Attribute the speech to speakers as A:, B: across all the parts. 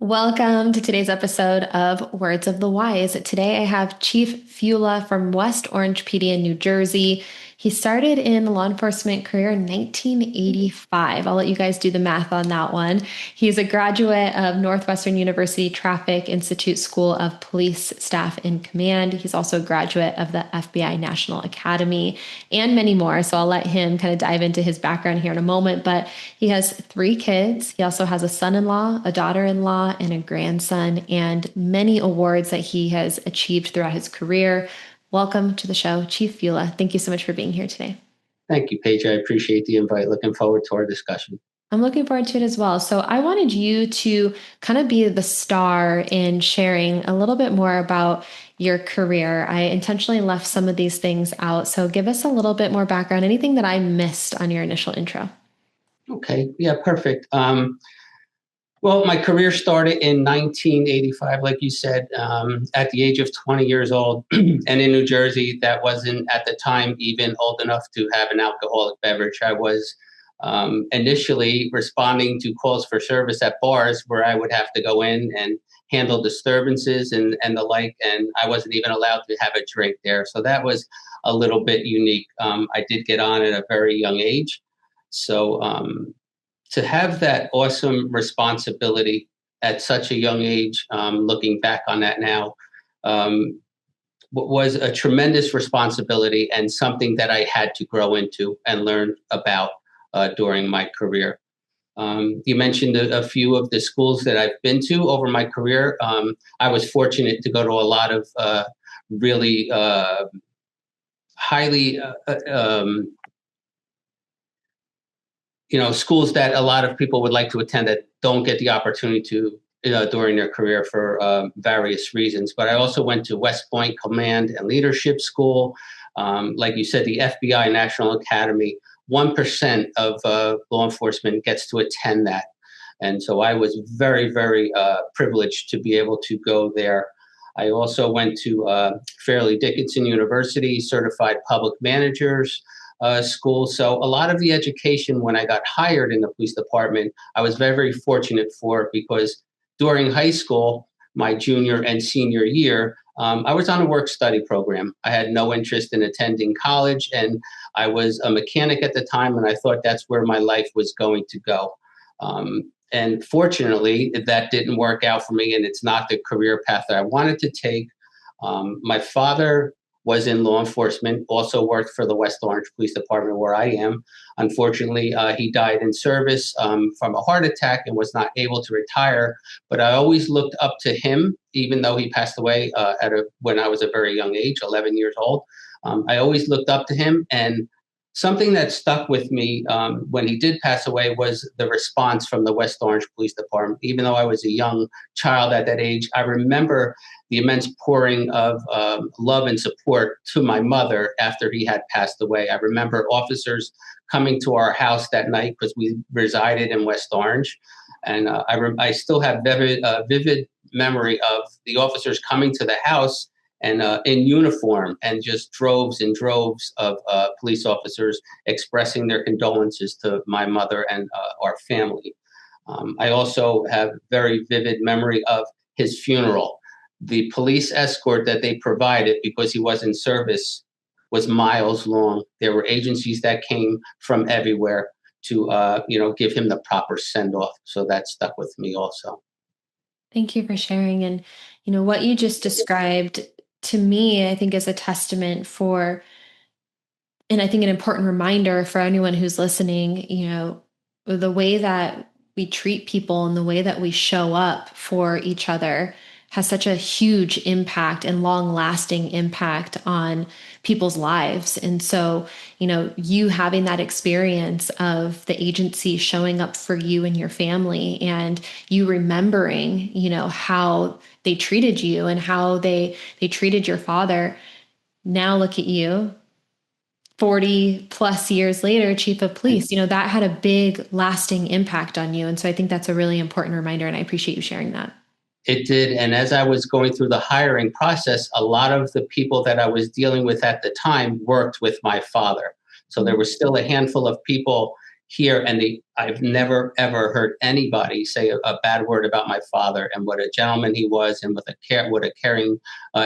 A: Welcome to today's episode of Words of the Wise. Today I have Chief Feula from West Orange PD in New Jersey. He started in law enforcement career in 1985. I'll let you guys do the math on that one. He's a graduate of Northwestern University Traffic Institute School of Police Staff in Command. He's also a graduate of the FBI National Academy and many more. So I'll let him kind of dive into his background here in a moment. But he has three kids. He also has a son-in-law, a daughter-in-law, and a grandson, and many awards that he has achieved throughout his career. Welcome to the show, Chief Feula. Thank you so much for being here today.
B: Thank you, Paige. I appreciate the invite. Looking forward to our discussion.
A: I'm looking forward to it as well. So I wanted you to kind of be the star in sharing a little bit more about your career. I intentionally left some of these things out. So give us a little bit more background, anything that I missed on your initial intro.
B: Okay. Yeah, perfect. Well, my career started in 1985, like you said, at the age of 20 years old. And in New Jersey, that wasn't at the time even old enough to have an alcoholic beverage. I was initially responding to calls for service at bars where I would have to go in and handle disturbances and the like. And I wasn't even allowed to have a drink there. So that was a little bit unique. I did get on at a very young age. So to have that awesome responsibility at such a young age, looking back on that now, was a tremendous responsibility and something that I had to grow into and learn about during my career. You mentioned a few of the schools that I've been to over my career. I was fortunate to go to a lot of really highly schools that a lot of people would like to attend that don't get the opportunity to during their career for various reasons. But I also went to West Point Command and Leadership School. Like you said, the FBI National Academy, 1% of law enforcement gets to attend that. And so I was very, very privileged to be able to go there. I also went to Fairleigh Dickinson University, certified public managers school. So a lot of the education when I got hired in the police department, I was very, very fortunate for because during high school, my junior and senior year, I was on a work study program. I had no interest in attending college, and I was a mechanic at the time, and I thought that's where my life was going to go. And fortunately, that didn't work out for me, and it's not the career path that I wanted to take. My father was in law enforcement, also worked for the West Orange Police Department where I am. Unfortunately, he died in service from a heart attack and was not able to retire. But I always looked up to him, even though he passed away when I was a very young age, 11 years old. I always looked up to him. And something that stuck with me when he did pass away was the response from the West Orange Police Department. Even though I was a young child at that age, I remember the immense pouring of love and support to my mother after he had passed away. I remember officers coming to our house that night because we resided in West Orange. And I still have vivid memory of the officers coming to the house and in uniform, and just droves and droves of police officers expressing their condolences to my mother and our family. I also have very vivid memory of his funeral. The police escort that they provided, because he was in service, was miles long. There were agencies that came from everywhere to give him the proper send-off. So that stuck with me also.
A: Thank you for sharing. And, what you just described to me, I think is a testament and I think an important reminder for anyone who's listening, the way that we treat people and the way that we show up for each other has such a huge impact and long lasting impact on people's lives. And so, you having that experience of the agency showing up for you and your family, and you remembering, how they treated you and how they treated your father. Now look at you, 40 plus years later, chief of police, that had a big lasting impact on you. And so I think that's a really important reminder, and I appreciate you sharing that.
B: It did. And as I was going through the hiring process, a lot of the people that I was dealing with at the time worked with my father. So there was still a handful of people here, and I've never ever heard anybody say a bad word about my father and what a gentleman he was, and what a caring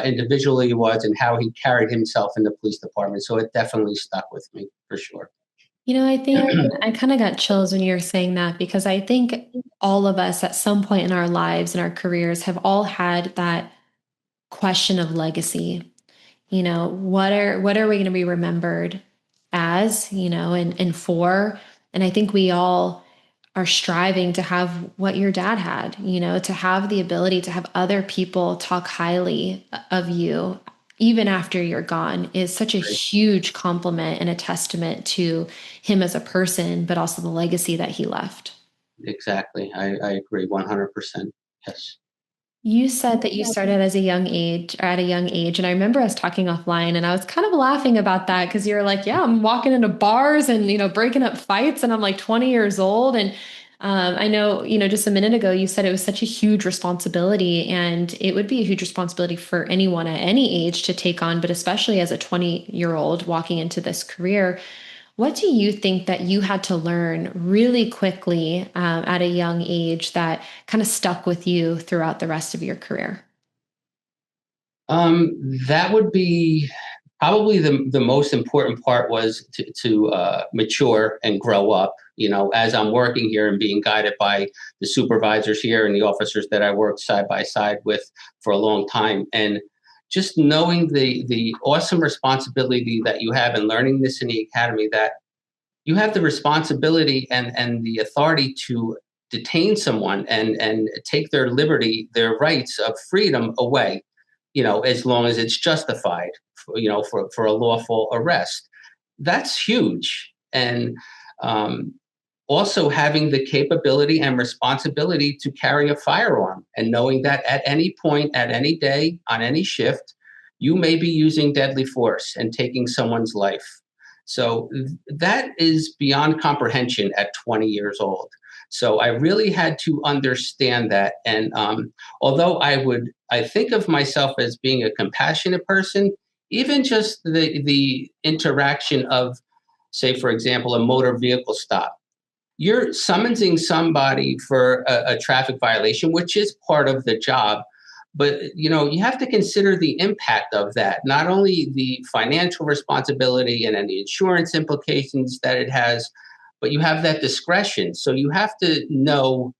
B: individual he was, and how he carried himself in the police department. So it definitely stuck with me for sure.
A: I think I kind of got chills when you were saying that because I think all of us at some point in our lives and our careers have all had that question of legacy. What are we going to be remembered as, and for? And I think we all are striving to have what your dad had, to have the ability to have other people talk highly of you even after you're gone is such a
B: Right.
A: huge compliment and a testament to him as a person, but also the legacy that he left.
B: Exactly. I agree 100%. Yes.
A: You said that you started as a young age or at a young age. And I remember us talking offline and I was kind of laughing about that because you're like, yeah, I'm walking into bars and, breaking up fights and I'm like 20 years old. And I know, just a minute ago, you said it was such a huge responsibility and it would be a huge responsibility for anyone at any age to take on, but especially as a 20-year-old walking into this career. What do you think that you had to learn really quickly at a young age that kind of stuck with you throughout the rest of your career?
B: That would be probably the most important part was to mature and grow up. As I'm working here and being guided by the supervisors here and the officers that I worked side by side with for a long time, and just knowing the awesome responsibility that you have and learning this in the academy, that you have the responsibility and the authority to detain someone and take their liberty, their rights of freedom away, as long as it's justified, for a lawful arrest. That's huge. And um, also having the capability and responsibility to carry a firearm and knowing that at any point, at any day, on any shift, you may be using deadly force and taking someone's life. So that is beyond comprehension at 20 years old. So I really had to understand that. And although I think of myself as being a compassionate person, even just the interaction of, say, for example, a motor vehicle stop. You're summoning somebody for a traffic violation, which is part of the job. But you have to consider the impact of that, not only the financial responsibility and the insurance implications that it has, but you have that discretion. So you have to know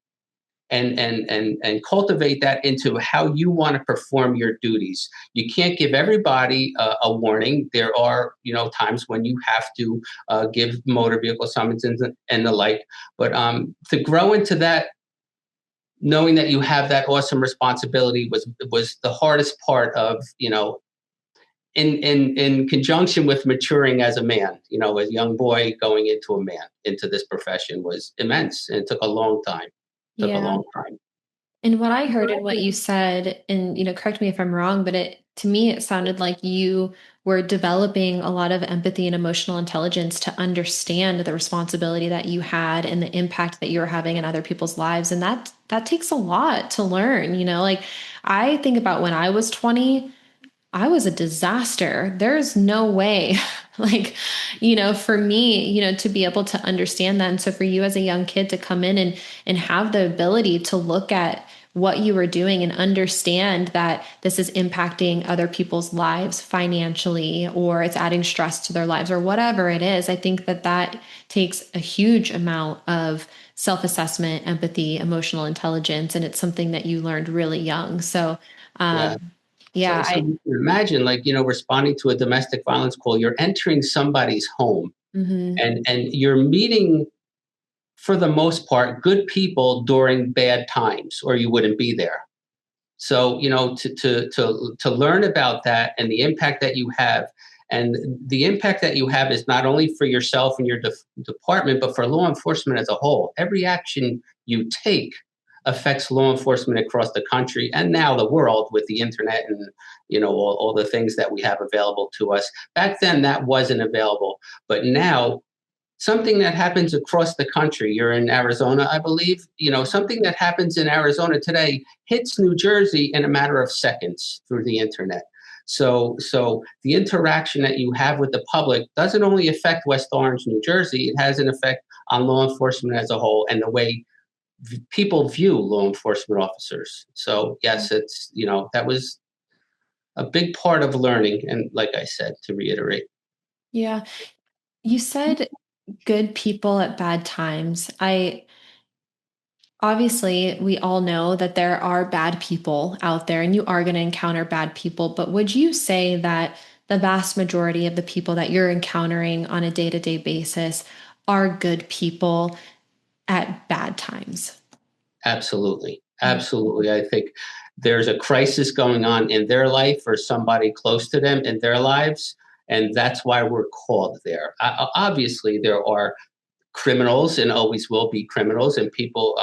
B: and cultivate that into how you want to perform your duties. You can't give everybody a warning. There are times when you have to give motor vehicle summonses and the like. But to grow into that, knowing that you have that awesome responsibility was the hardest part of in conjunction with maturing as a man. A young boy going into this profession was immense, and it took a long time. Took a
A: Yeah.
B: long time.
A: And what I heard and what you said, and correct me if I'm wrong, but to me it sounded like you were developing a lot of empathy and emotional intelligence to understand the responsibility that you had and the impact that you were having in other people's lives. And that takes a lot to learn, like I think about when I was 20, I was a disaster. There's no way, like, for me, to be able to understand that. And so for you as a young kid to come in and have the ability to look at what you were doing and understand that this is impacting other people's lives financially, or it's adding stress to their lives, or whatever it is, I think that takes a huge amount of self-assessment, empathy, emotional intelligence, and it's something that you learned really young. So,
B: Yeah. So,
A: yeah,
B: so you can imagine, like, responding to a domestic violence call, you're entering somebody's home,
A: mhm.
B: and you're meeting, for the most part, good people during bad times, or you wouldn't be there. So, to learn about that and the impact that you have, and the impact that you have is not only for yourself and your department, but for law enforcement as a whole. Every action you take affects law enforcement across the country and now the world with the internet and all the things that we have available to us. Back then, that wasn't available, but now something that happens across the country. You're in Arizona, I believe. Something that happens in Arizona today hits New Jersey in a matter of seconds through the internet. So the interaction that you have with the public doesn't only affect West Orange, New Jersey, it has an effect on law enforcement as a whole and the way people view law enforcement officers. So yes, it's, that was a big part of learning. And like I said, to reiterate.
A: Yeah. You said good people at bad times. Obviously, we all know that there are bad people out there and you are going to encounter bad people, but would you say that the vast majority of the people that you're encountering on a day-to-day basis are good people at bad times?
B: Absolutely. Absolutely. I think there's a crisis going on in their life or somebody close to them in their lives. And that's why we're called there. Obviously, there are criminals and always will be criminals and people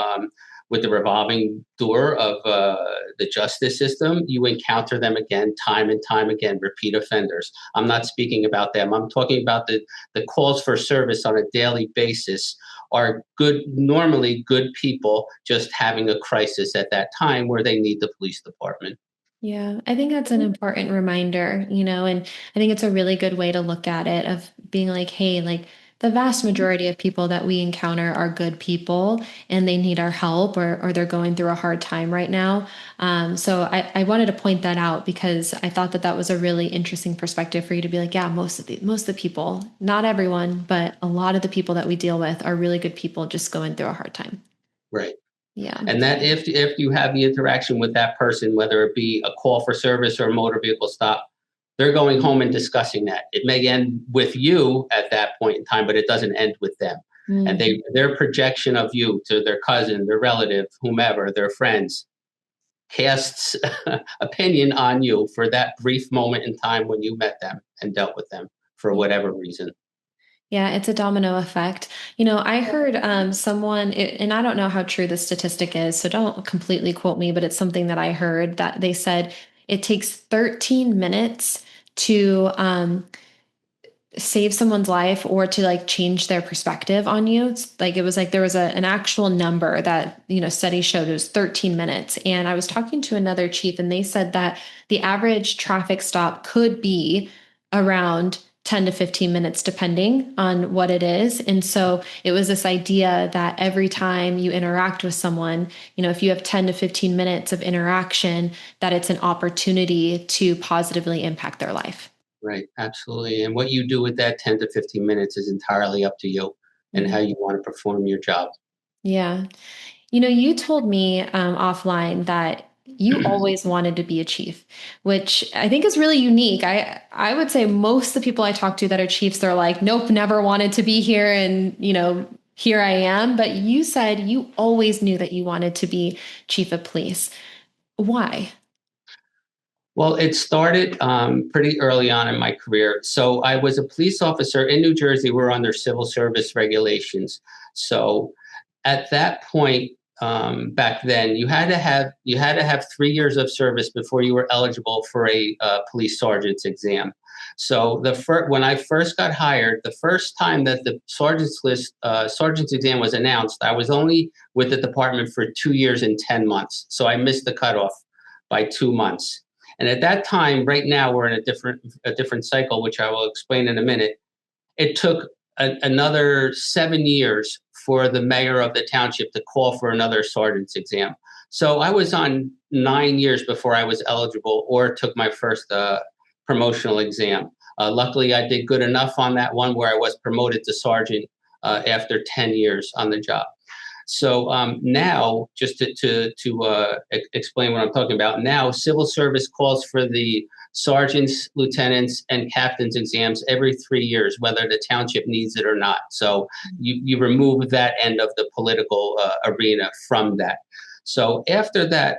B: with the revolving door of the justice system. You encounter them again, time and time again, repeat offenders. I'm not speaking about them. I'm talking about the calls for service on a daily basis are good, normally good people just having a crisis at that time where they need the police department.
A: Yeah, I think that's an important reminder, and I think it's a really good way to look at it of being like, hey, like the vast majority of people that we encounter are good people and they need our help or they're going through a hard time right now. So I wanted to point that out because I thought that that was a really interesting perspective for you to be like, yeah, most of the people, not everyone, but a lot of the people that we deal with are really good people just going through a hard time.
B: Right.
A: Yeah.
B: And that if you have the interaction with that person, whether it be a call for service or a motor vehicle stop, they're going home and discussing that. It may end with you at that point in time, but it doesn't end with them. And
A: Mm.
B: their projection of you to their cousin, their relative, whomever, their friends, casts opinion on you for that brief moment in time when you met them and dealt with them for whatever reason.
A: Yeah, it's a domino effect. I heard and I don't know how true this statistic is, so don't completely quote me, but it's something that I heard that they said it takes 13 minutes to save someone's life or to like change their perspective on you. It's like it was like there was an actual number that study showed it was 13 minutes. And I was talking to another chief and they said that the average traffic stop could be around 10 to 15 minutes depending on what it is. And so it was this idea that every time you interact with someone, if you have 10 to 15 minutes of interaction, that it's an opportunity to positively impact their life.
B: Right, absolutely. And what you do with that 10 to 15 minutes is entirely up to you and how
A: Mhm.
B: you want to perform your job.
A: Yeah. You told me offline that you always wanted to be a chief, which I think is really unique. I would say most of the people I talk to that are chiefs, they're like, nope, never wanted to be here. And, here I am. But you said you always knew that you wanted to be chief of police. Why?
B: Well, it started pretty early on in my career. So I was a police officer in New Jersey. We're under civil service regulations. So at that point, back then, you had to have 3 years of service before you were eligible for a police sergeant's exam. So when I first got hired, the first time that the sergeant's exam was announced, I was only with the department for 2 years and 10 months. So I missed the cutoff by 2 months. And at that time, right now, we're in a different cycle, which I will explain in a minute. It took another 7 years for the mayor of the township to call for another sergeant's exam. So I was on 9 years before I was eligible or took my first promotional exam. Luckily, I did good enough on that one where I was promoted to sergeant after 10 years on the job. So now, just to explain what I'm talking about, now civil service calls for the sergeants, lieutenants, and captains exams every 3 years, whether the township needs it or not. So you remove that end of the political arena from that. So after that,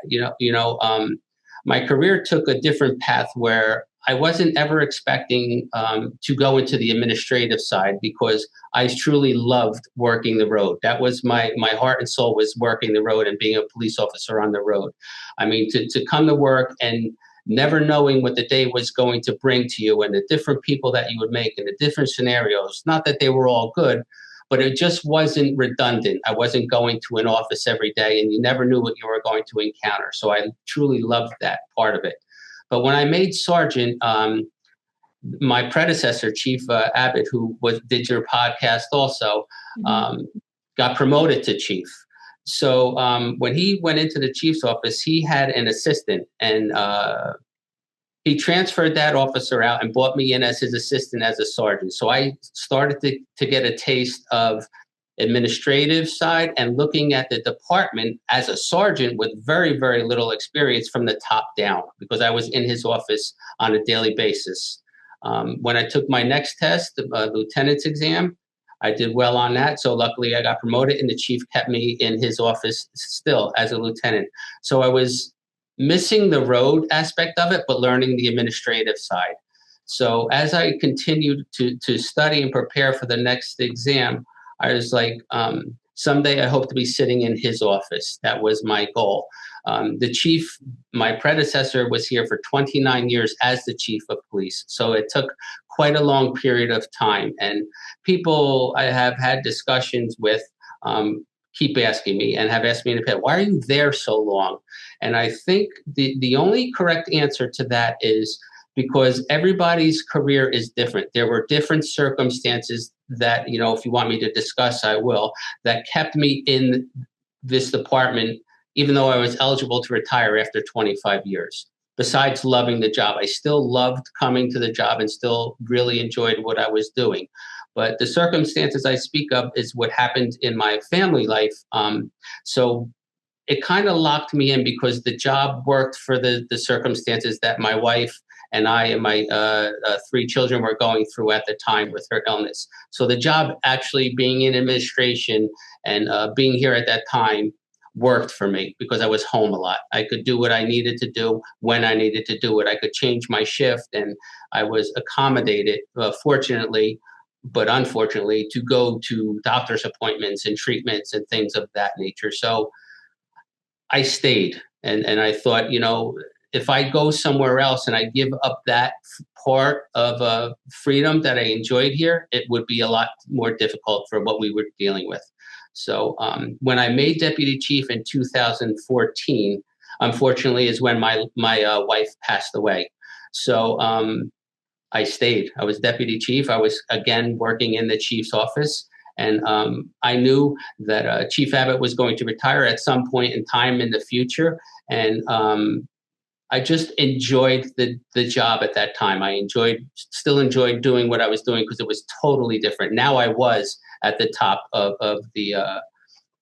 B: my career took a different path where I wasn't ever expecting to go into the administrative side because I truly loved working the road. That was my heart and soul was working the road and being a police officer on the road. I mean, to come to work and never knowing what the day was going to bring to you and the different people that you would make and the different scenarios, not that they were all good, but it just wasn't redundant. I wasn't going to an office every day and you never knew what you were going to encounter. So I truly loved that part of it. But when I made sergeant, my predecessor, Chief Abbott, who did your podcast also,
A: Mhm.
B: um, got promoted to chief. So when he went into the chief's office, he had an assistant, and he transferred that officer out and brought me in as his assistant as a sergeant. So I started to get a taste of administrative side and looking at the department as a sergeant with very, very little experience from the top down, because I was in his office on a daily basis. When I took my next test, the lieutenant's exam, I did well on that. So luckily I got promoted, and the chief kept me in his office still as a lieutenant. So I was missing the road aspect of it, but learning the administrative side. So as I continued to study and prepare for the next exam, I was like, someday I hope to be sitting in his office. That was my goal. The chief, my predecessor, was here for 29 years as the chief of police. So it took quite a long period of time. And people I have had discussions with keep asking me and have asked me in the past, why are you there so long? And I think the only correct answer to that is because everybody's career is different. There were different circumstances that, if you want me to discuss, I will, that kept me in this department, even though I was eligible to retire after 25 years. Besides loving the job, I still loved coming to the job and still really enjoyed what I was doing. But the circumstances I speak of is what happened in my family life. So it kind of locked me in because the job worked for the circumstances that my wife and I and my three children were going through at the time with her illness. So the job actually being in administration and being here at that time worked for me because I was home a lot. I could do what I needed to do when I needed to do it. I could change my shift, and I was accommodated, fortunately, but unfortunately, to go to doctor's appointments and treatments and things of that nature. So I stayed, and I thought, if I go somewhere else and I give up that part of freedom that I enjoyed here, it would be a lot more difficult for what we were dealing with. So when I made deputy chief in 2014, unfortunately, is when my wife passed away. So I stayed. I was deputy chief. I was again working in the chief's office. And I knew that Chief Abbott was going to retire at some point in time in the future. And I just enjoyed the job at that time. Still enjoyed doing what I was doing because it was totally different. Now I was at the top of the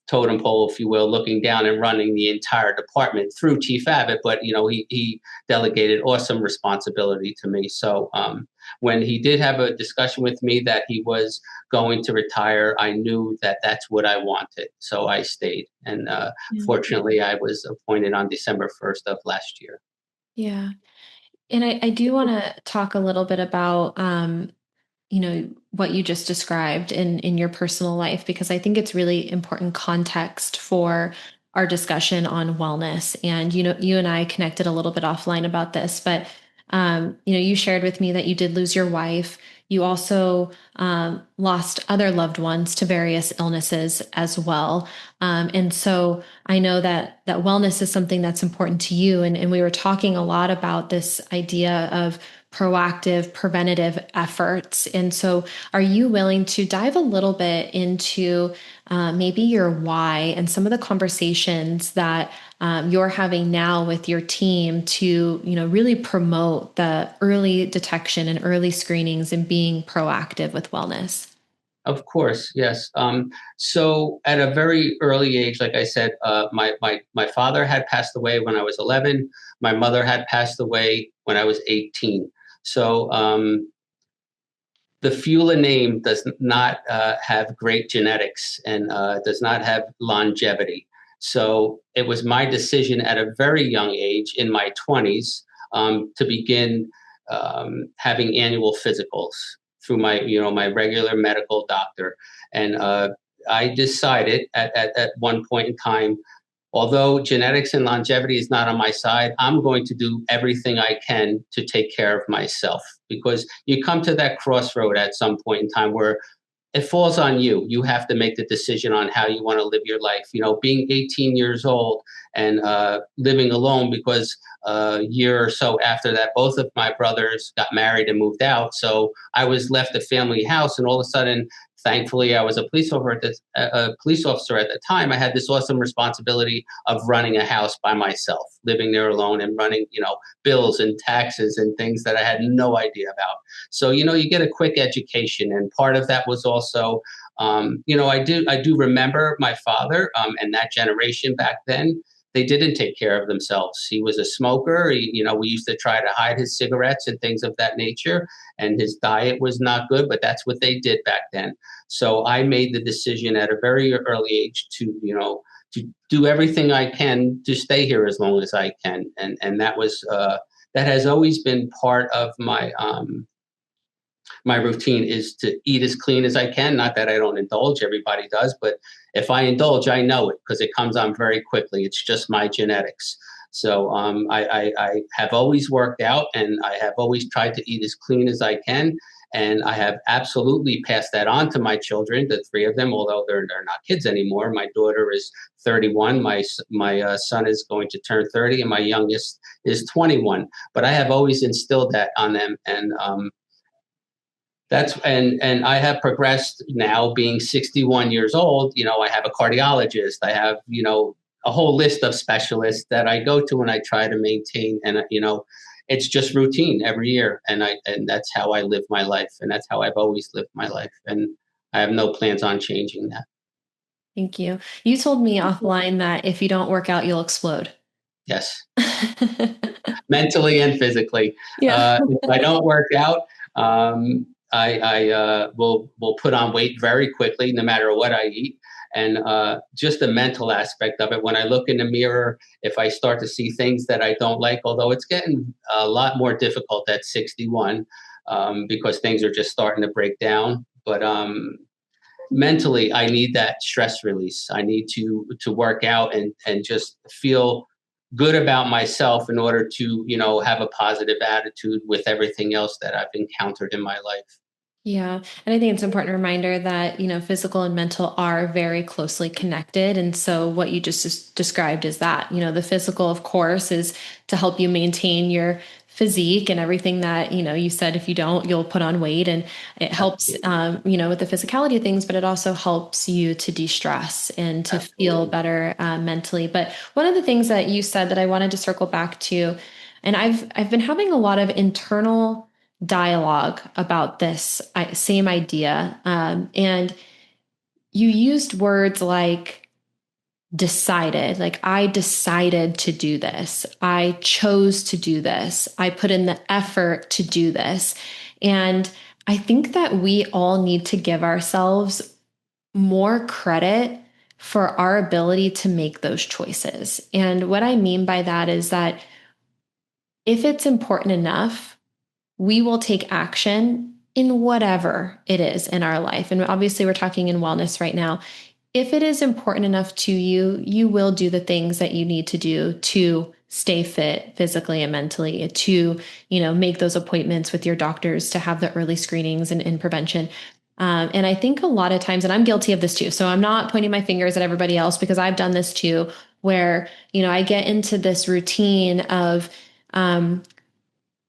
B: totem pole, if you will, looking down and running the entire department through Chief Abbott. But, he delegated awesome responsibility to me. So when he did have a discussion with me that he was going to retire, I knew that that's what I wanted. So I stayed. And
A: Yeah.
B: fortunately, I was appointed on December 1st of last year.
A: Yeah. And I do want to talk a little bit about, what you just described in your personal life, because I think it's really important context for our discussion on wellness. And, you and I connected a little bit offline about this, but, you shared with me that you did lose your wife. You also lost other loved ones to various illnesses as well. And so I know that wellness is something that's important to you. And we were talking a lot about this idea of proactive, preventative efforts. And so, are you willing to dive a little bit into maybe your why and some of the conversations that you're having now with your team to, really promote the early detection and early screenings and being proactive with wellness?
B: Of course, yes. So at a very early age, like I said, my father had passed away when I was 11. My mother had passed away when I was 18. So the Feula name does not have great genetics and does not have longevity. So it was my decision at a very young age, in my 20s, to begin having annual physicals through my regular medical doctor. And I decided at one point in time, although genetics and longevity is not on my side, I'm going to do everything I can to take care of myself, because you come to that crossroad at some point in time where it falls on you. You have to make the decision on how you want to live your life. Being 18 years old and living alone, because a year or so after that, both of my brothers got married and moved out. So I was left a family house, and all of a sudden, thankfully, I was a police officer at the time. I had this awesome responsibility of running a house by myself, living there alone, and running, bills and taxes and things that I had no idea about. So, you get a quick education, and part of that was also, I do remember my father and that generation back then. They didn't take care of themselves. He was a smoker. We used to try to hide his cigarettes and things of that nature, and his diet was not good. But that's what they did back then. So I made the decision at a very early age to do everything I can to stay here as long as I can, and that has always been part of my routine, is to eat as clean as I can. Not that I don't indulge, everybody does, but if I indulge, I know it because it comes on very quickly. It's just my genetics. So I have always worked out, and I have always tried to eat as clean as I can. And I have absolutely passed that on to my children, the three of them, although they're not kids anymore. My daughter is 31. My son is going to turn 30, and my youngest is 21. But I have always instilled that on them, and and I have progressed now, being 61 years old. I have a cardiologist. I have, a whole list of specialists that I go to when I try to maintain. And, it's just routine every year. And that's how I live my life. And that's how I've always lived my life. And I have no plans on changing that.
A: Thank you. You told me offline that if you don't work out, you'll explode.
B: Yes, mentally and physically.
A: Yeah.
B: If I don't work out, I will put on weight very quickly, no matter what I eat. And just the mental aspect of it. When I look in the mirror, if I start to see things that I don't like, although it's getting a lot more difficult at 61, because things are just starting to break down. But mentally, I need that stress release. I need to work out and just feel good about myself in order to, have a positive attitude with everything else that I've encountered in my life.
A: Yeah. And I think it's an important reminder that, physical and mental are very closely connected. And so what you just described is that, the physical, of course, is to help you maintain your physique and everything that, you said, if you don't, you'll put on weight, and it helps,
B: Absolutely.
A: with the physicality of things, but it also helps you to de-stress and to feel
B: Absolutely.
A: better mentally. But one of the things that you said that I wanted to circle back to, and I've been having a lot of internal dialogue about this same idea. And you used words like decided, like I decided to do this. I chose to do this. I put in the effort to do this. And I think that we all need to give ourselves more credit for our ability to make those choices. And what I mean by that is that if it's important enough, we will take action in whatever it is in our life. And obviously, we're talking in wellness right now. If it is important enough to you, you will do the things that you need to do to stay fit physically and mentally, to, make those appointments with your doctors, to have the early screenings and prevention. And I think a lot of times, and I'm guilty of this too. So I'm not pointing my fingers at everybody else, because I've done this too, where, I get into this routine of,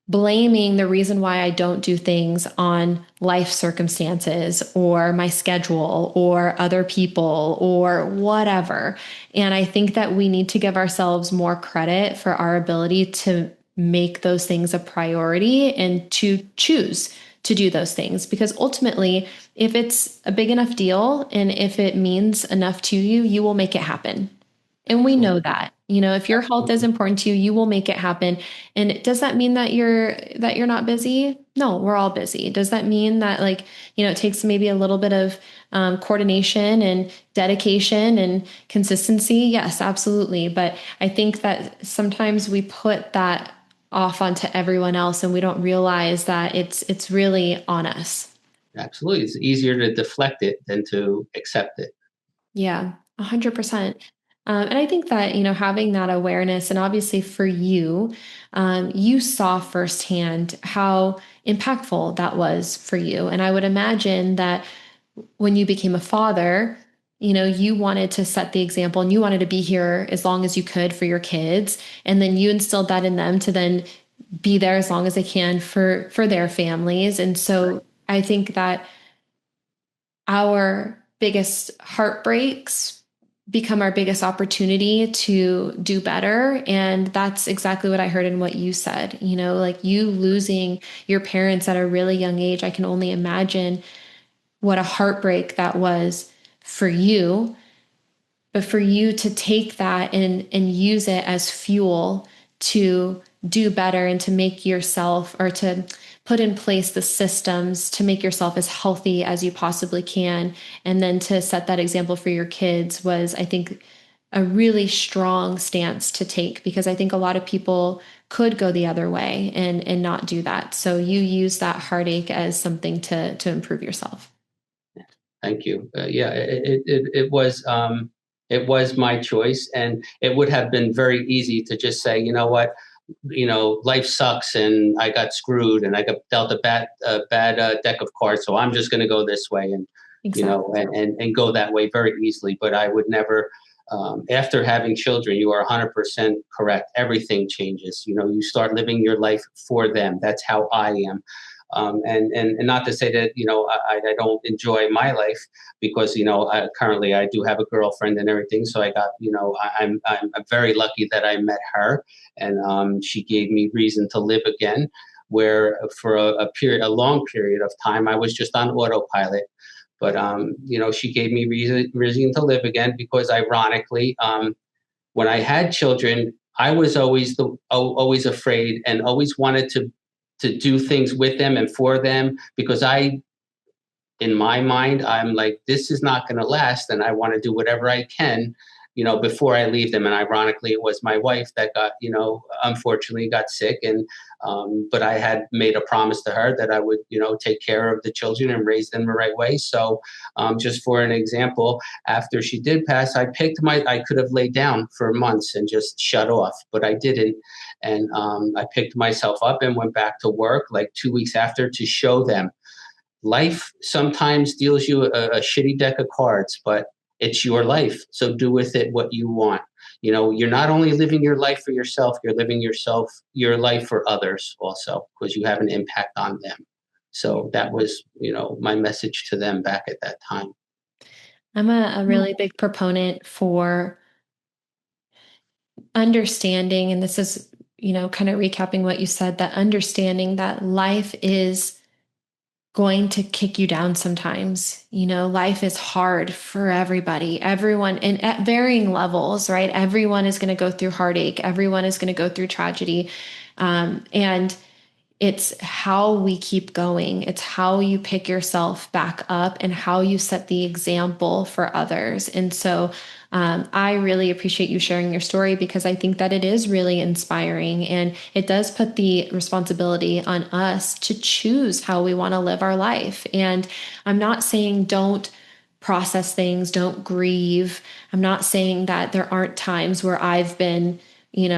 A: blaming the reason why I don't do things on life circumstances or my schedule or other people or whatever. And I think that we need to give ourselves more credit for our ability to make those things a priority and to choose to do those things. Because ultimately, if it's a big enough deal and if it means enough to you, you will make it happen. And we know
B: Absolutely.
A: that, if your health is
B: Absolutely.
A: important to you, you will make it happen. And does that mean that you're not busy? No, we're all busy. Does that mean that, like, it takes maybe a little bit of coordination and dedication and consistency? Yes, absolutely. But I think that sometimes we put that off onto everyone else, and we don't realize that it's really on us.
B: Absolutely. It's easier to deflect it than to accept it.
A: Yeah, 100%. And I think that, having that awareness, and obviously for you, you saw firsthand how impactful that was for you. And I would imagine that when you became a father, you wanted to set the example and you wanted to be here as long as you could for your kids. And then you instilled that in them to then be there as long as they can for their families. And so I think that our biggest heartbreaks become our biggest opportunity to do better. And that's exactly what I heard in what you said. Like you losing your parents at a really young age, I can only imagine what a heartbreak that was for you. But for you to take that and use it as fuel to do better and to make yourself, or to put in place the systems to make yourself as healthy as you possibly can, and then to set that example for your kids, was, I think, a really strong stance to take, because I think a lot of people could go the other way and not do that. So you use that heartache as something to improve yourself.
B: Thank you. Yeah, it was my choice, and it would have been very easy to just say, you know what, life sucks, and I got screwed, and I got dealt a bad deck of cards, so I'm just going to go this way, and
A: Exactly.
B: and go that way very easily. But I would never. After having children, you are 100% correct. Everything changes. You start living your life for them. That's how I am. And not to say that I don't enjoy my life, because currently I do have a girlfriend and everything, so I got I'm very lucky that I met her, and she gave me reason to live again, where for a long period of time I was just on autopilot. But she gave me reason to live again, because ironically, when I had children, I was always afraid and always wanted to do things with them and for them, because in my mind, I'm like, this is not going to last, and I want to do whatever I can, before I leave them. And ironically, it was my wife that got, unfortunately got sick, and but I had made a promise to her that I would, take care of the children and raise them the right way. So, just for an example, after she did pass, I could have laid down for months and just shut off, but I didn't. And I picked myself up and went back to work like 2 weeks after, to show them life sometimes deals you a shitty deck of cards, but it's your life. So do with it what you want. You're not only living your life for yourself, you're living your life for others also, because you have an impact on them. So that was, my message to them back at that time.
A: I'm a really big proponent for understanding, and this is, kind of recapping what you said, that understanding that life is going to kick you down sometimes. Life is hard for everybody, everyone, and at varying levels, right? Everyone is going to go through heartache, everyone is going to go through tragedy. And it's how we keep going. It's how you pick yourself back up and how you set the example for others. And so I really appreciate you sharing your story, because I think that it is really inspiring, and it does put the responsibility on us to choose how we want to live our life. And I'm not saying don't process things, don't grieve. I'm not saying that there aren't times where I've been, in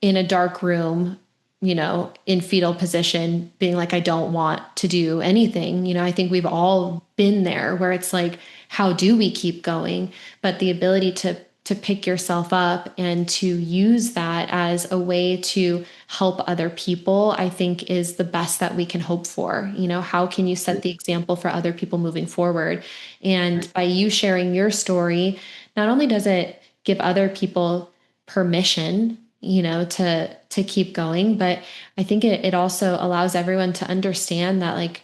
A: a dark room, in fetal position, being like, I don't want to do anything. I think we've all been there, where it's like, how do we keep going? But the ability to pick yourself up and to use that as a way to help other people, I think is the best that we can hope for. How can you set the example for other people moving forward? And by you sharing your story, not only does it give other people permission, to keep going, but I think it also allows everyone to understand that, like,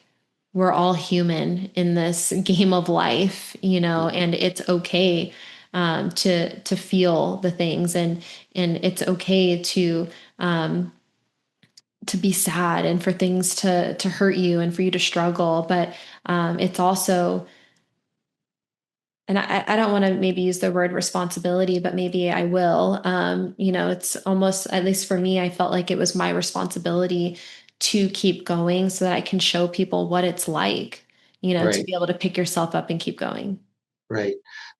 A: we're all human in this game of life, and it's okay to feel the things, and it's okay to be sad, and for things to hurt you and for you to struggle. But it's also, and I don't want to maybe use the word responsibility, but maybe I will. It's almost, at least for me, I felt like it was my responsibility to keep going so that I can show people what it's like, to
B: Right.
A: be able to pick yourself up and keep going.
B: Right.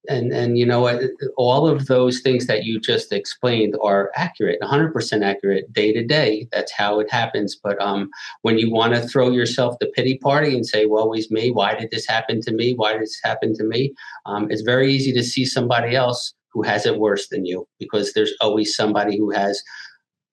B: And you know what? All of those things that you just explained are accurate, 100% accurate day to day. That's how it happens. But when you want to throw yourself the pity party and say, "Woe is me. Why did this happen to me? Why did this happen to me?" It's very easy to see somebody else who has it worse than you, because there's always somebody who has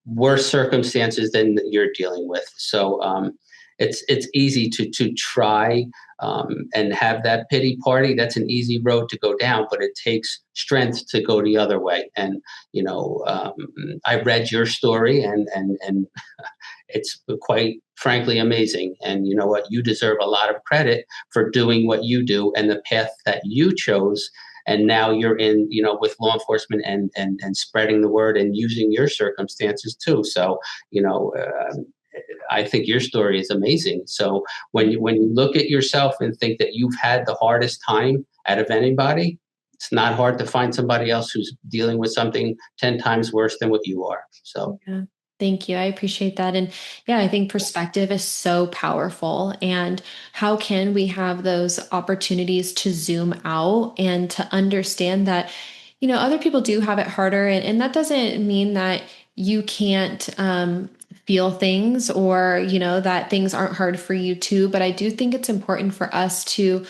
B: worse circumstances than you're dealing with. So it's easy to try and have that pity party. That's an easy road to go down, but it takes strength to go the other way. And you know, I read your story, and it's quite frankly amazing. And you know what? You deserve a lot of credit for doing what you do and the path that you chose. And now you're in, you know, with law enforcement and spreading the word and using your circumstances too. So, you know, I think your story is amazing. So when you look at yourself and think that you've had the hardest time out of anybody, it's not hard to find somebody else who's dealing with something 10 times worse than what you are. So
A: Yeah. Thank you. I appreciate that. And yeah, I think perspective is so powerful. And how can we have those opportunities to zoom out and to understand that, other people do have it harder. And that doesn't mean that you can't feel things, or, that things aren't hard for you too. But I do think it's important for us to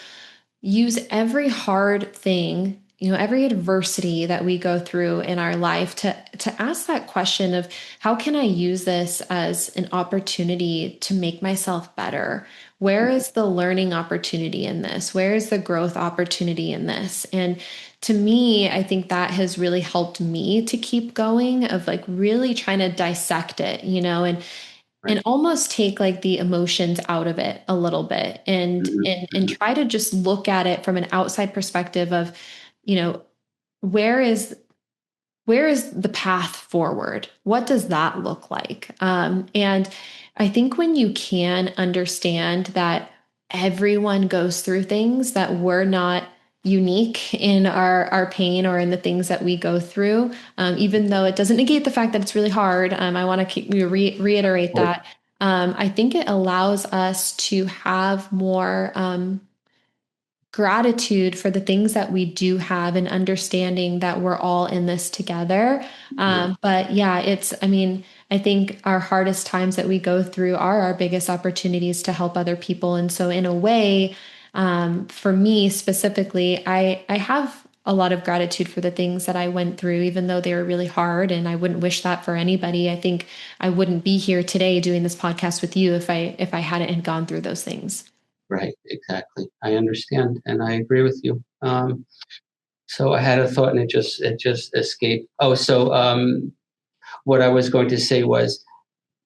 A: use every hard thing, every adversity that we go through in our life, to ask that question of, how can I use this as an opportunity to make myself better? Where is the learning opportunity in this? Where is the growth opportunity in this? And to me, I think that has really helped me to keep going, of like really trying to dissect it, and
B: right.
A: almost take like the emotions out of it a little bit, and
B: Mhm,
A: and
B: mhm.
A: try to just look at it from an outside perspective of, you know where is the path forward? What does that look like? And I think when you can understand that everyone goes through things, that we're not unique in our pain or in the things that we go through, even though it doesn't negate the fact that it's really hard. I want to reiterate
B: Right,
A: that. I think it allows us to have more gratitude for the things that we do have, and understanding that we're all in this together.
B: right,
A: But yeah, I think our hardest times that we go through are our biggest opportunities to help other people. And so, in a way, for me specifically, I have a lot of gratitude for the things that I went through, even though they were really hard. And I wouldn't wish that for anybody. I think I wouldn't be here today doing this podcast with you if I hadn't had gone through those things.
B: right, exactly. I understand, and I agree with you. So I had a thought, and it just escaped. Oh, so what I was going to say was,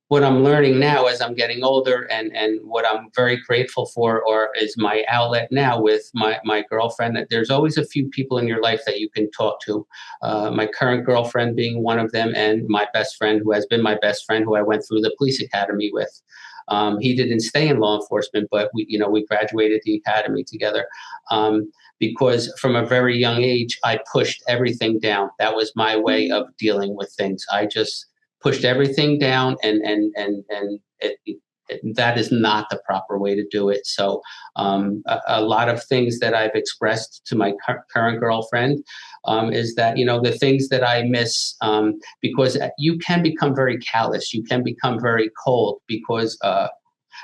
B: what I'm learning now as I'm getting older, and what I'm very grateful for, or is my outlet now with my girlfriend. That there's always a few people in your life that you can talk to. My current girlfriend being one of them, and my best friend, who has been my best friend, who I went through the police academy with. He didn't stay in law enforcement, but we graduated the academy together. Because from a very young age, I pushed everything down. That was my way of dealing with things. I just pushed everything down, and that is not the proper way to do it. So a lot of things that I've expressed to my current girlfriend is that the things that I miss, because you can become very callous, you can become very cold, because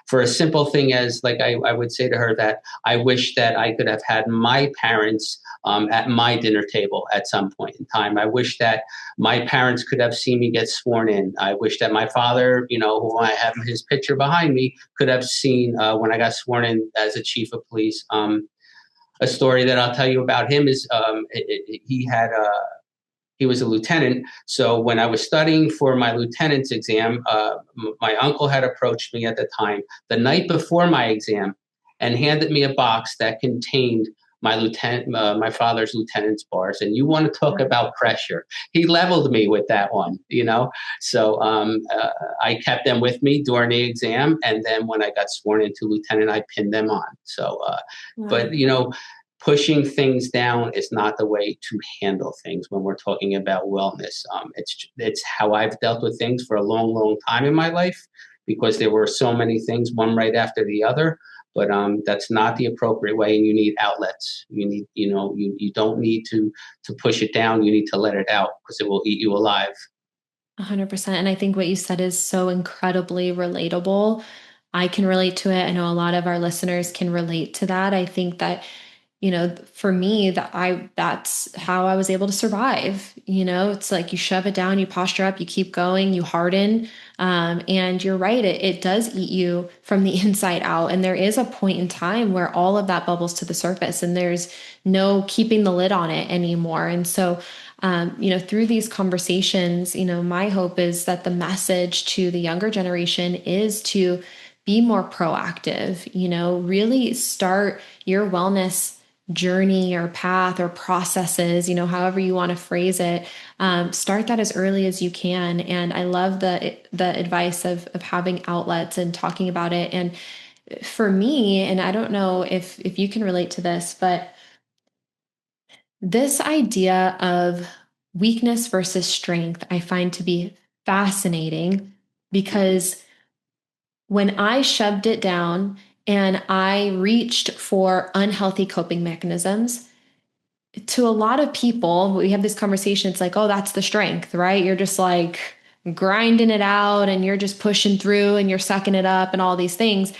B: for a simple thing as, like, I would say to her that I wish that I could have had my parents at my dinner table at some point in time. I wish that my parents could have seen me get sworn in. I wish that my father, who I have his picture behind me, could have seen when I got sworn in as a chief of police. A story that I'll tell you about him is he was a lieutenant. So when I was studying for my lieutenant's exam, my uncle had approached me at the time, the night before my exam, and handed me a box that contained my father's lieutenant's bars. And you want to talk about pressure? He leveled me with that one. So I kept them with me during the exam, and then when I got sworn into lieutenant, I pinned them on. So,
A: Wow.
B: but pushing things down is not the way to handle things when we're talking about wellness. It's how I've dealt with things for a long, long time in my life, because there were so many things, one right after the other. But that's not the appropriate way, and you need outlets. You need, you don't need to push it down. You need to let it out because it will eat you alive.
A: 100%. And I think what you said is so incredibly relatable. I can relate to it. I know a lot of our listeners can relate to that. I think that, for me, that's how I was able to survive. It's like you shove it down, you posture up, you keep going, you harden. And you're right, it does eat you from the inside out. And there is a point in time where all of that bubbles to the surface and there's no keeping the lid on it anymore. And so, through these conversations, my hope is that the message to the younger generation is to be more proactive, really start your wellness journey or path or processes, however you want to phrase it. Start that as early as you can. And I love the advice of having outlets and talking about it. And for me, and I don't know if you can relate to this, but this idea of weakness versus strength, I find to be fascinating because when I shoved it down and I reached for unhealthy coping mechanisms, to a lot of people, we have this conversation, it's like, oh, that's the strength, right? You're just like grinding it out and you're just pushing through and you're sucking it up and all these things.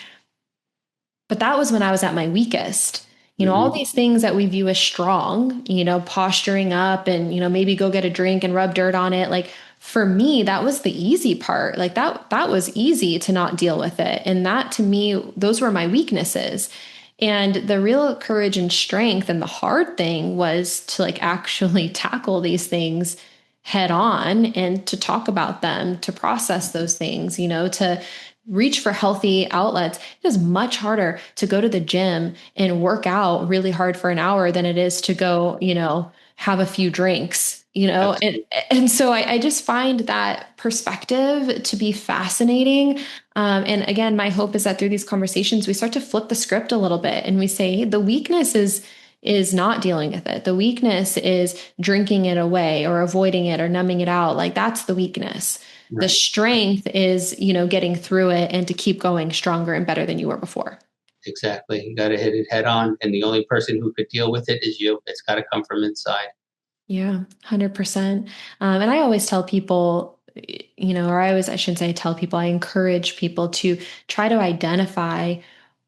A: But that was when I was at my weakest. All
B: Hmm.
A: these things that we view as strong, posturing up and, maybe go get a drink and rub dirt on it. Like for me, that was the easy part. Like that was easy to not deal with it. And that to me, those were my weaknesses. And the real courage and strength and the hard thing was to like actually tackle these things head on and to talk about them, to process those things, to reach for healthy outlets. It is much harder to go to the gym and work out really hard for an hour than it is to go, have a few drinks, and
B: Absolutely.
A: and so I just find that perspective to be fascinating. And again, my hope is that through these conversations, we start to flip the script a little bit and we say, hey, the weakness is not dealing with it. The weakness is drinking it away or avoiding it or numbing it out. Like that's the weakness. The
B: Right.
A: strength is, getting through it and to keep going stronger and better than you were before.
B: Exactly. You got to hit it head on, and the only person who could deal with it is you. It's got to come from inside.
A: Yeah, 100%. And I always tell people, I shouldn't say tell people, I encourage people to try to identify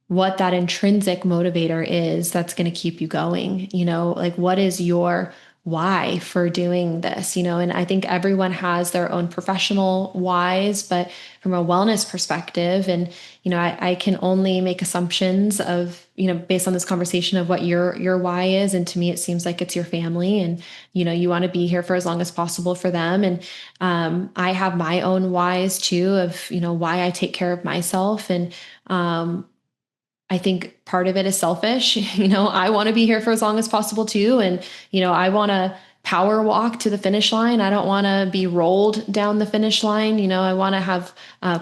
A: what that intrinsic motivator is that's going to keep you going. Like what is your why for doing this? And I think everyone has their own professional whys, but from a wellness perspective, and I can only make assumptions of, based on this conversation of what your why is. And to me, it seems like it's your family, and you want to be here for as long as possible for them. And I have my own whys too of why I take care of myself. And I think part of it is selfish. I want to be here for as long as possible too. And, I want to power walk to the finish line. I don't want to be rolled down the finish line. I want to have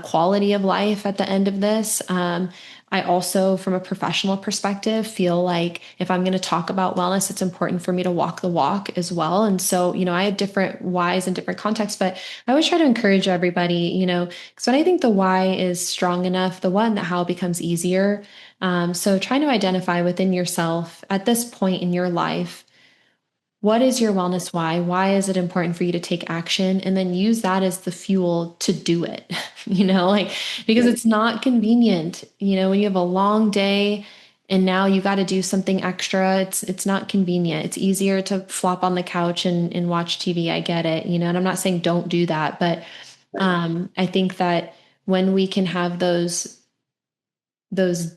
A: quality of life at the end of this. I also, from a professional perspective, feel like if I'm going to talk about wellness, it's important for me to walk the walk as well. And so, I have different whys in different contexts, but I always try to encourage everybody, because when I think the why is strong enough, the what and the how becomes easier. So trying to identify within yourself at this point in your life, what is your wellness why? Why is it important for you to take action? And then use that as the fuel to do it, like, because
B: Right.
A: it's not convenient, when you have a long day and now you got to do something extra, it's not convenient. It's easier to flop on the couch and watch TV. I get it, and I'm not saying don't do that, but
B: Right.
A: I think that when we can have those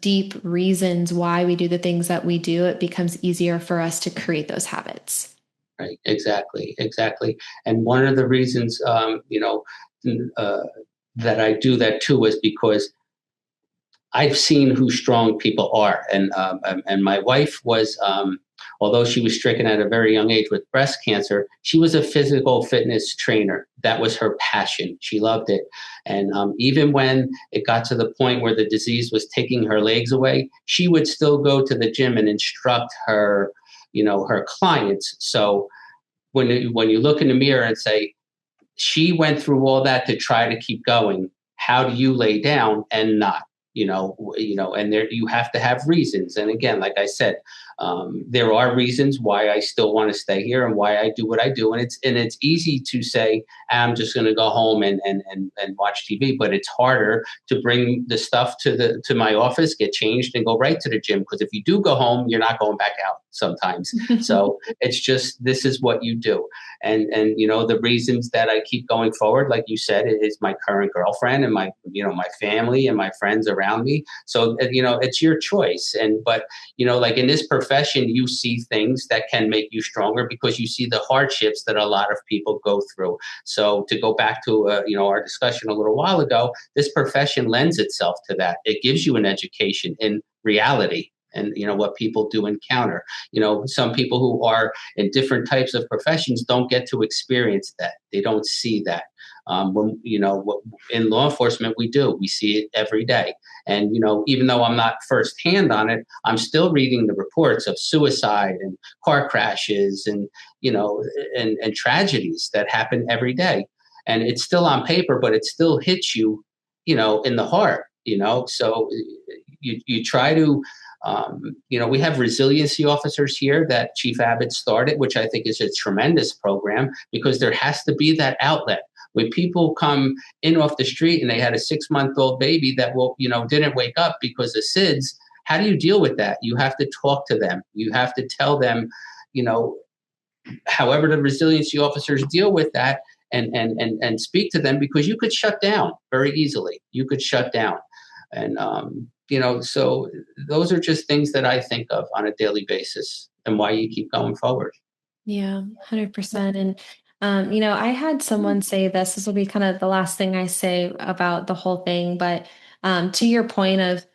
A: deep reasons why we do the things that we do, it becomes easier for us to create those habits.
B: Right. Exactly. Exactly. And one of the reasons, uh, that I do that too is because I've seen who strong people are, and my wife was, although she was stricken at a very young age with breast cancer, she was a physical fitness trainer. That was her passion. She loved it, and even when it got to the point where the disease was taking her legs away, she would still go to the gym and instruct her, her clients. So when you look in the mirror and say she went through all that to try to keep going, how do you lay down and not, and there you have to have reasons. And again, like I said, there are reasons why I still want to stay here and why I do what I do. And it's easy to say I'm just going to go home and watch TV, but it's harder to bring the stuff to my office, get changed, and go right to the gym. Because if you do go home, you're not going back out sometimes. So it's just, this is what you do. And the reasons that I keep going forward, like you said, is my current girlfriend and my family and my friends around me. So it's your choice. But like in this profession, you see things that can make you stronger because you see the hardships that a lot of people go through. So to go back to our discussion a little while ago, this profession lends itself to that. It gives you an education in reality and what people do encounter. Some people who are in different types of professions don't get to experience that. They don't see that. When in law enforcement, we see it every day. And even though I'm not firsthand on it, I'm still reading the reports of suicide and car crashes and and tragedies that happen every day. And it's still on paper, but it still hits you, in the heart. So you try to. We have resiliency officers here that Chief Abbott started, which I think is a tremendous program because there has to be that outlet. When people come in off the street and they had a 6-month-old baby that didn't wake up because of SIDS, how do you deal with that? You have to talk to them. You have to tell them, however the resiliency officers deal with that and speak to them, because you could shut down very easily. You could shut down. And, so those are just things that I think of on a daily basis and why you keep going forward.
A: Yeah, 100%. And, I had someone say this will be kind of the last thing I say about the whole thing, but to your point of,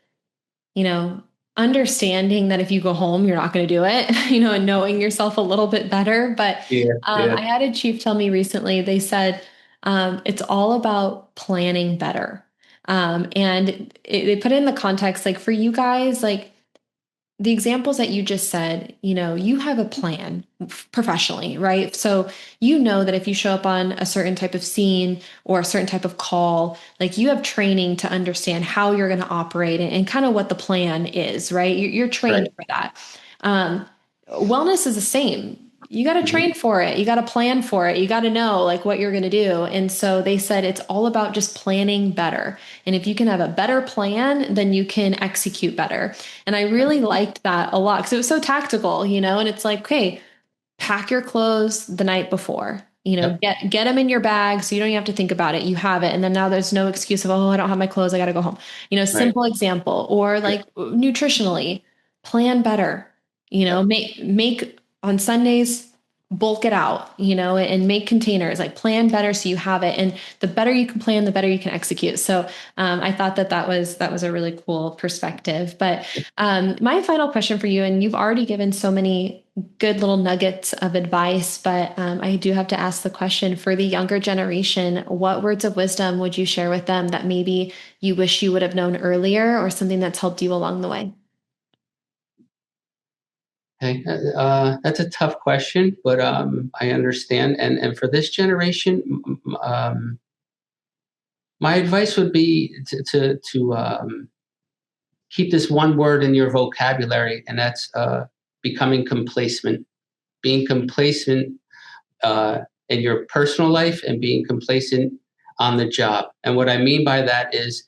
A: you know, understanding that if you go home, you're not going to do it, and knowing yourself a little bit better. But
B: Yeah, yeah,
A: I had a chief tell me recently, they said it's all about planning better. And they put it in the context, like for you guys, like, the examples that you just said, you have a plan professionally, right? So you know that if you show up on a certain type of scene or a certain type of call, like you have training to understand how you're going to operate and kind of what the plan is, right? You're
B: right.
A: trained for that. Um, Wellness is the same. You got to
B: Mhm.
A: train for it. You got to plan for it. You got to know like what you're going to do. And so they said it's all about just planning better. And if you can have a better plan, then you can execute better. And I really liked that a lot because it was so tactical, and it's like, okay, pack your clothes the night before.
B: Yep,
A: Get them in your bag so you don't even have to think about it. You have it. And then now there's no excuse of, oh, I don't have my clothes. I got to go home.
B: right.
A: Simple example. Or like nutritionally, plan better.
B: Yep,
A: Make on Sundays, bulk it out, and make containers, like plan better so you have it. And the better you can plan, the better you can execute. So I thought that was a really cool perspective. But my final question for you, and you've already given so many good little nuggets of advice, but I do have to ask the question for the younger generation, what words of wisdom would you share with them that maybe you wish you would have known earlier or something that's helped you along the way?
B: okay. That's a tough question, but I understand. And for this generation, my advice would be to keep this one word in your vocabulary, and that's becoming complacent. Being complacent in your personal life and being complacent on the job. And what I mean by that is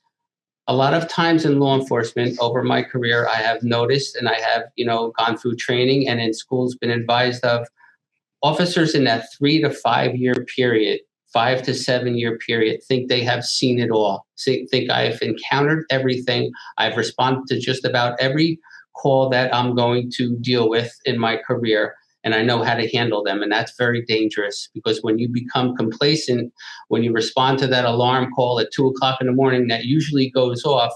B: a lot of times in law enforcement over my career, I have noticed and I have, gone through training and in schools been advised of officers in that 3 to 5 year period, 5 to 7 year period, think they have seen it all. Think I've encountered everything. I've responded to just about every call that I'm going to deal with in my career, and I know how to handle them. And that's very dangerous because when you become complacent, when you respond to that alarm call at 2 o'clock in the morning that usually goes off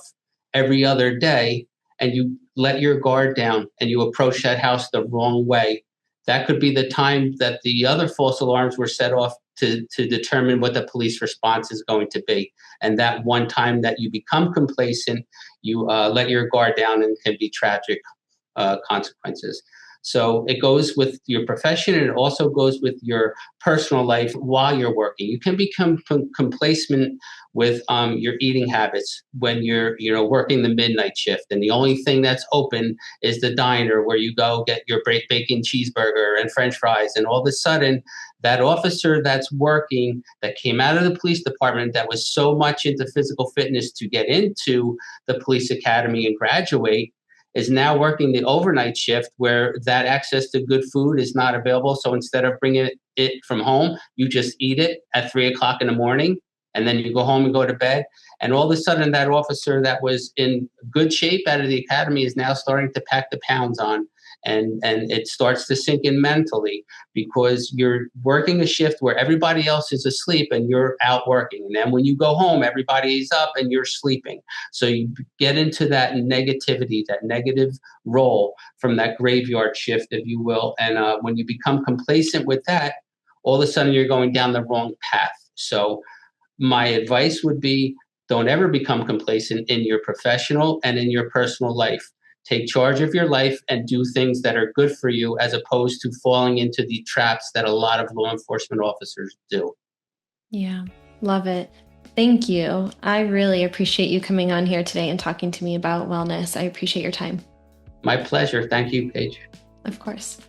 B: every other day, and you let your guard down and you approach that house the wrong way, that could be the time that the other false alarms were set off to determine what the police response is going to be. And that one time that you become complacent, you let your guard down and can be tragic consequences. So it goes with your profession, and it also goes with your personal life while you're working. You can become complacent with your eating habits when you're, working the midnight shift, and the only thing that's open is the diner where you go get your bacon cheeseburger and French fries, and all of a sudden, that officer that's working, that came out of the police department, that was so much into physical fitness to get into the police academy and graduate, is now working the overnight shift where that access to good food is not available. So instead of bringing it from home, you just eat it at 3 o'clock in the morning, and then you go home and go to bed. And all of a sudden, that officer that was in good shape out of the academy is now starting to pack the pounds on. And it starts to sink in mentally, because you're working a shift where everybody else is asleep and you're out working. And then when you go home, everybody's up and you're sleeping. So you get into that negativity, that negative role from that graveyard shift, if you will. And when you become complacent with that, all of a sudden you're going down the wrong path. So my advice would be, don't ever become complacent in your professional and in your personal life. Take charge of your life and do things that are good for you, as opposed to falling into the traps that a lot of law enforcement officers do.
A: Yeah, love it. Thank you. I really appreciate you coming on here today and talking to me about wellness. I appreciate your time.
B: My pleasure. Thank you, Paige.
A: Of course.